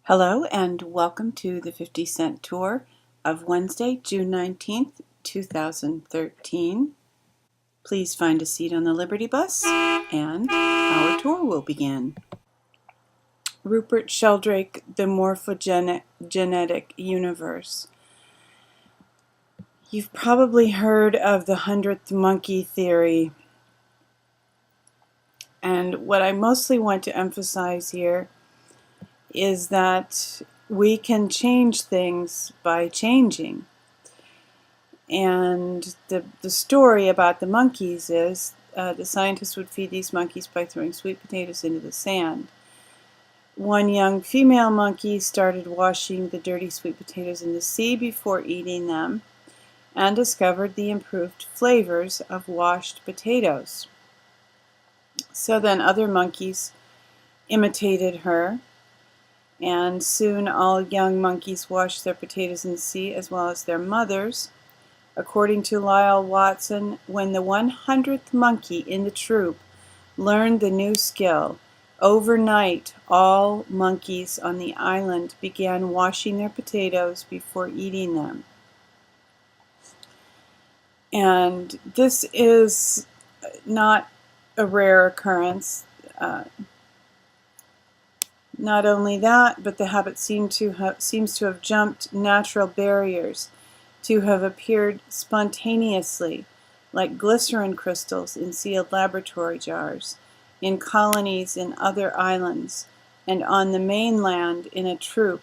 Hello and welcome to the 50-cent tour of Wednesday, June 19th, 2013. Please find a seat on the Liberty Bus and our tour will begin. Rupert Sheldrake, The Morphogenetic Universe. You've probably heard of the 100th monkey theory, and what I mostly want to emphasize here is that we can change things by changing. And the story about the monkeys is the scientists would feed these monkeys by throwing sweet potatoes into the sand. One young female monkey started washing the dirty sweet potatoes in the sea before eating them and discovered the improved flavors of washed potatoes. So then other monkeys imitated her, and soon all young monkeys washed their potatoes in the sea as well as their mothers. According to Lyle Watson, when the 100th monkey in the troop learned the new skill, overnight all monkeys on the island began washing their potatoes before eating them. And this is not a rare occurrence. Not only that, but the habit seems to have jumped natural barriers, to have appeared spontaneously, like glycerin crystals in sealed laboratory jars, in colonies in other islands, and on the mainland in a troop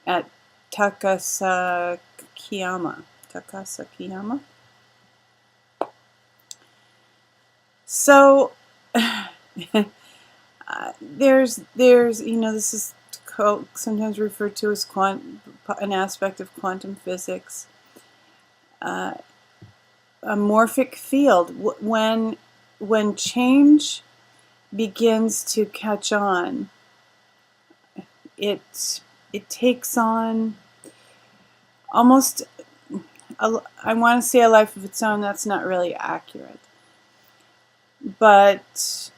at Takasakiyama. So, there's this is sometimes referred to as an aspect of quantum physics. A morphic field. When change begins to catch on, it takes on almost I want to say a life of its own. That's not really accurate, but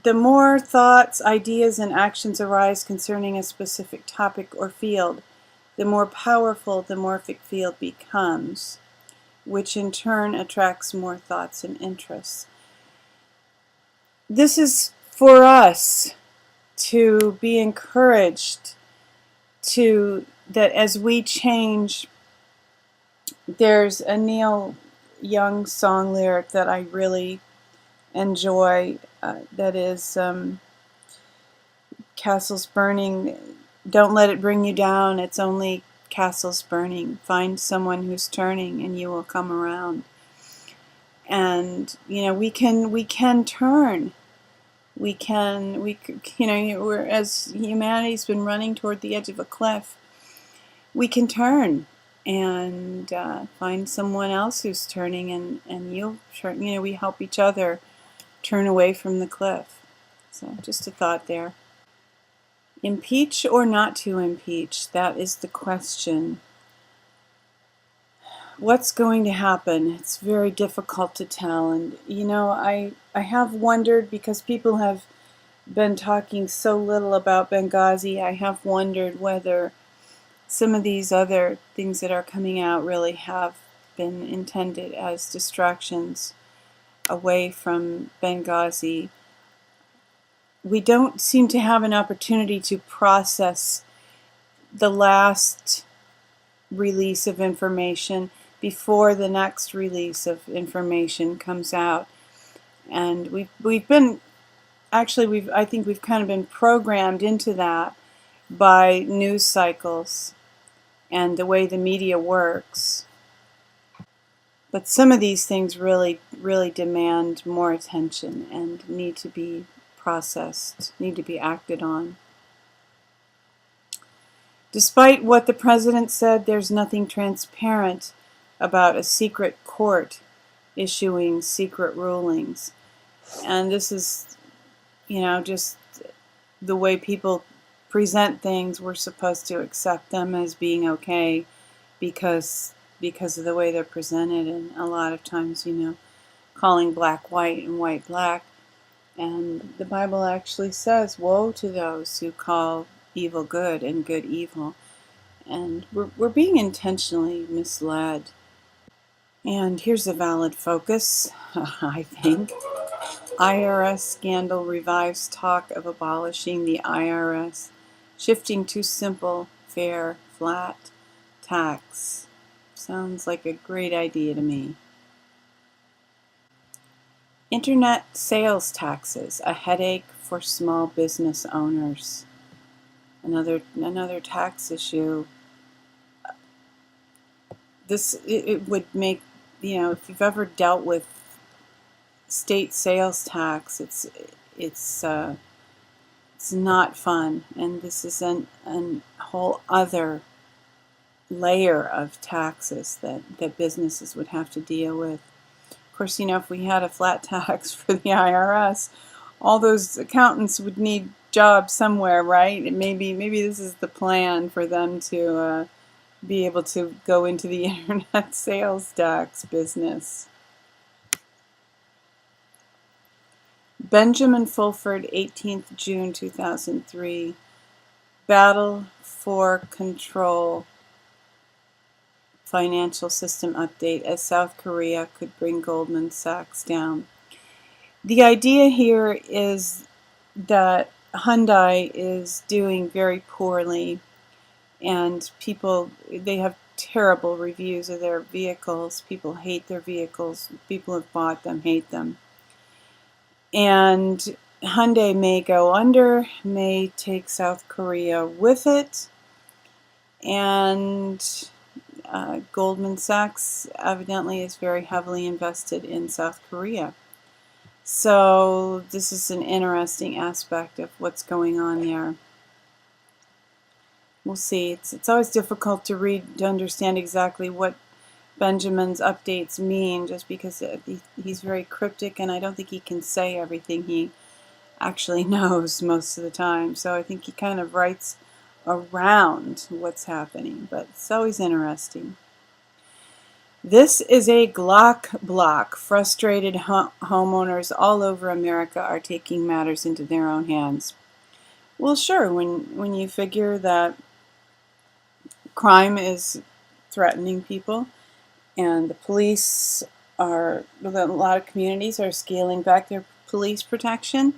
the more thoughts, ideas, and actions arise concerning a specific topic or field, the more powerful the morphic field becomes, which in turn attracts more thoughts and interests. This is for us to be encouraged that as we change. There's a Neil Young song lyric that I really enjoy, that is castles burning, don't let it bring you down, it's only castles burning, find someone who's turning and you will come around. And we can turn, we're, as humanity's been running toward the edge of a cliff, we can turn and find someone else who's turning, and you'll turn. We help each other turn away from the cliff. So just a thought there. Impeach or not to impeach? That is the question. What's going to happen? It's very difficult to tell. And I have wondered, because people have been talking so little about Benghazi, I have wondered whether some of these other things that are coming out really have been intended as distractions away from Benghazi. We don't seem to have an opportunity to process the last release of information before the next release of information comes out. And I think we've kind of been programmed into that by news cycles and the way the media works. But some of these things really, really demand more attention and need to be processed, need to be acted on. Despite what the president said, there's nothing transparent about a secret court issuing secret rulings. And this is, just the way people present things. We're supposed to accept them as being okay because of the way they're presented, and a lot of times, calling black white and white black. And the Bible actually says, woe to those who call evil good and good evil. And we're being intentionally misled. And here's a valid focus, I think. IRS scandal revives talk of abolishing the IRS, shifting to simple, fair, flat tax. Sounds like a great idea to me. Internet sales taxes, a headache for small business owners. Another tax issue. It would make, if you've ever dealt with state sales tax, it's not fun, and this is a whole other layer of taxes that businesses would have to deal with. Of course, if we had a flat tax for the IRS, all those accountants would need jobs somewhere, right? And maybe this is the plan for them to be able to go into the internet sales tax business. Benjamin Fulford, 18th June 2003. Battle for Control. Financial system update as South Korea could bring Goldman Sachs down. The idea here is that Hyundai is doing very poorly, and they have terrible reviews of their vehicles. People hate their vehicles. People who have bought them hate them. And Hyundai may go under, may take South Korea with it, and Goldman Sachs evidently is very heavily invested in South Korea. So this is an interesting aspect of what's going on there. We'll see. It's always difficult to understand exactly what Benjamin's updates mean, just because he's very cryptic, and I don't think he can say everything he actually knows most of the time. So I think he kind of writes around what's happening, but it's always interesting. This is a Glock block. Frustrated homeowners all over America are taking matters into their own hands. Well, sure, when you figure that crime is threatening people, and a lot of communities are scaling back their police protection,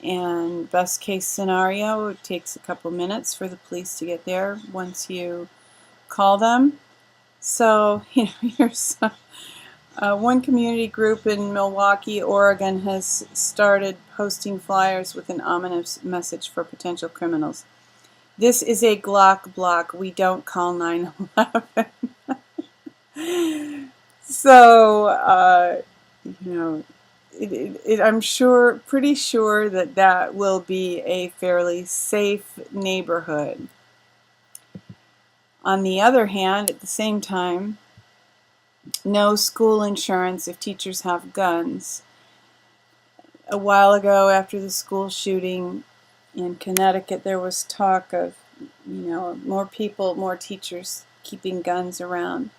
and best case scenario, it takes a couple minutes for the police to get there once you call them. So, here's one community group in Milwaukee, Oregon has started posting flyers with an ominous message for potential criminals. This is a Glock block. We don't call 911. So, I'm pretty sure that will be a fairly safe neighborhood. On the other hand, at the same time, no school insurance if teachers have guns. A while ago, after the school shooting in Connecticut, there was talk of, more teachers keeping guns around.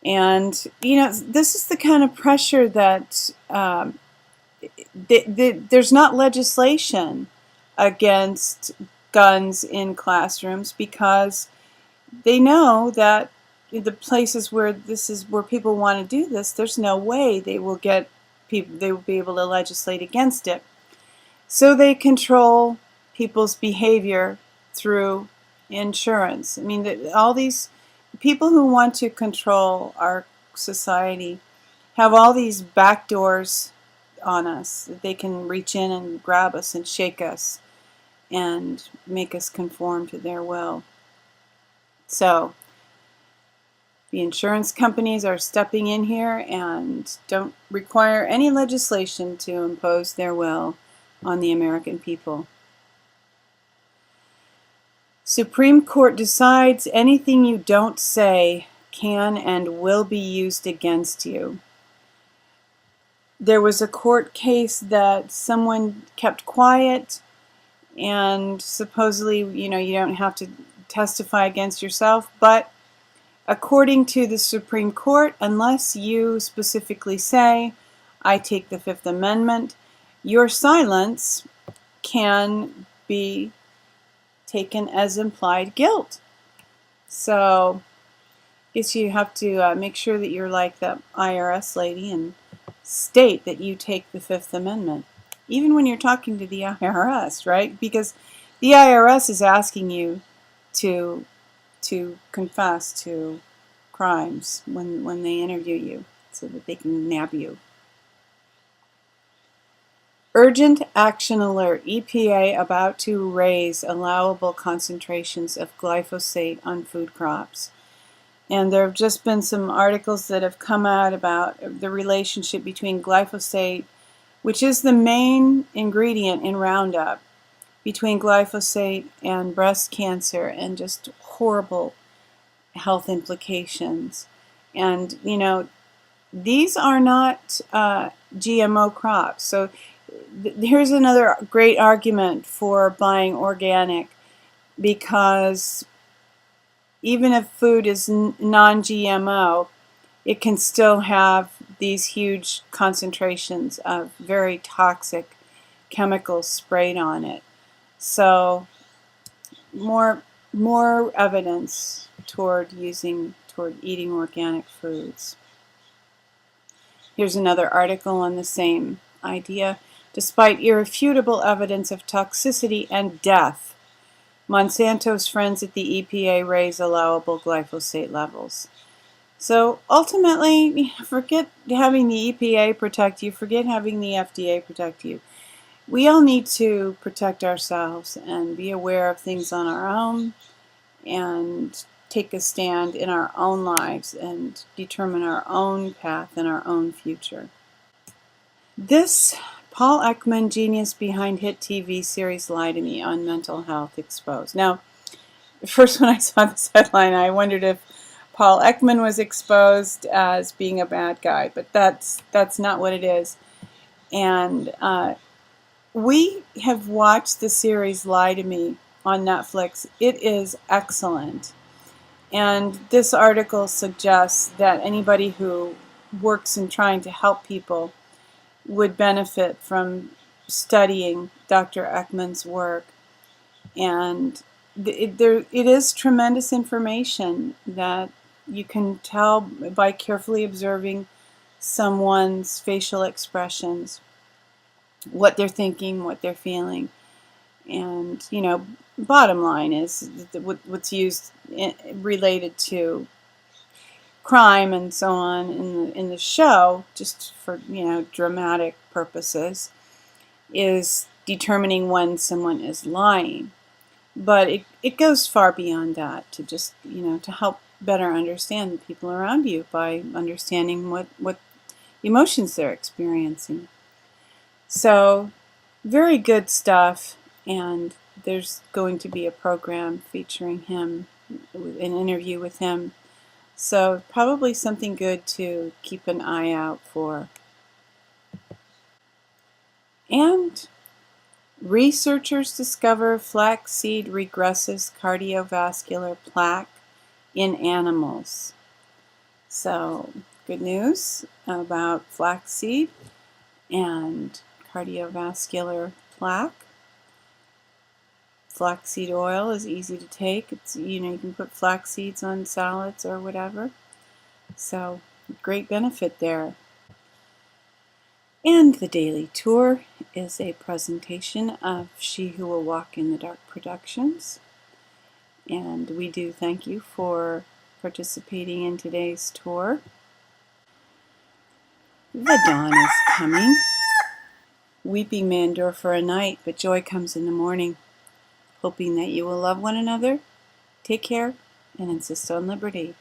And, this is the kind of pressure that there's not legislation against guns in classrooms, because they know that in the places where people want to do this, there's no way they will be able to legislate against it. So they control people's behavior through insurance. I mean, all these people who want to control our society have all these back doors on us. They can reach in and grab us and shake us and make us conform to their will. So the insurance companies are stepping in here and don't require any legislation to impose their will on the American people. Supreme Court decides anything you don't say can and will be used against you. There was a court case that someone kept quiet, and supposedly, you don't have to testify against yourself, but according to the Supreme Court, unless you specifically say, I take the Fifth Amendment, your silence can be taken as implied guilt. So I guess you have to make sure that you're like the IRS lady and state that you take the Fifth Amendment, even when you're talking to the IRS, right? Because the IRS is asking you to confess to crimes when they interview you so that they can nab you. Urgent action alert. EPA about to raise allowable concentrations of glyphosate on food crops. And there have just been some articles that have come out about the relationship between glyphosate, which is the main ingredient in Roundup, between glyphosate and breast cancer and just horrible health implications. And, you know, these are not GMO crops. So here's another great argument for buying organic, because even if food is non-GMO, it can still have these huge concentrations of very toxic chemicals sprayed on it. So more evidence toward eating organic foods. Here's another article on the same idea. Despite irrefutable evidence of toxicity and death, Monsanto's friends at the EPA raise allowable glyphosate levels. So ultimately, forget having the EPA protect you, forget having the FDA protect you. We all need to protect ourselves and be aware of things on our own and take a stand in our own lives and determine our own path and our own future. This Paul Ekman, genius behind hit TV series Lie to Me on mental health exposed. Now, first when I saw this headline, I wondered if Paul Ekman was exposed as being a bad guy, but that's not what it is. And we have watched the series Lie to Me on Netflix. It is excellent. And this article suggests that anybody who works in trying to help people would benefit from studying Dr. Ekman's work. And it is tremendous information that you can tell by carefully observing someone's facial expressions, what they're thinking, what they're feeling. And, you know, bottom line is what's used related to crime and so on in the show, just for, you know, dramatic purposes, is determining when someone is lying. But it goes far beyond that, to just, you know, to help better understand the people around you by understanding what emotions they're experiencing. So, very good stuff, and there's going to be a program featuring him, an interview with him. So, probably something good to keep an eye out for. And researchers discover flaxseed regresses cardiovascular plaque in animals. So, good news about flaxseed and cardiovascular plaque. Flaxseed oil is easy to take. It's, you know, you can put flax seeds on salads or whatever. So, great benefit there. And the daily tour is a presentation of She Who Will Walk in the Dark Productions. And we do thank you for participating in today's tour. The dawn is coming. Weeping may endure for a night, but joy comes in the morning. Hoping that you will love one another, take care, and insist on liberty.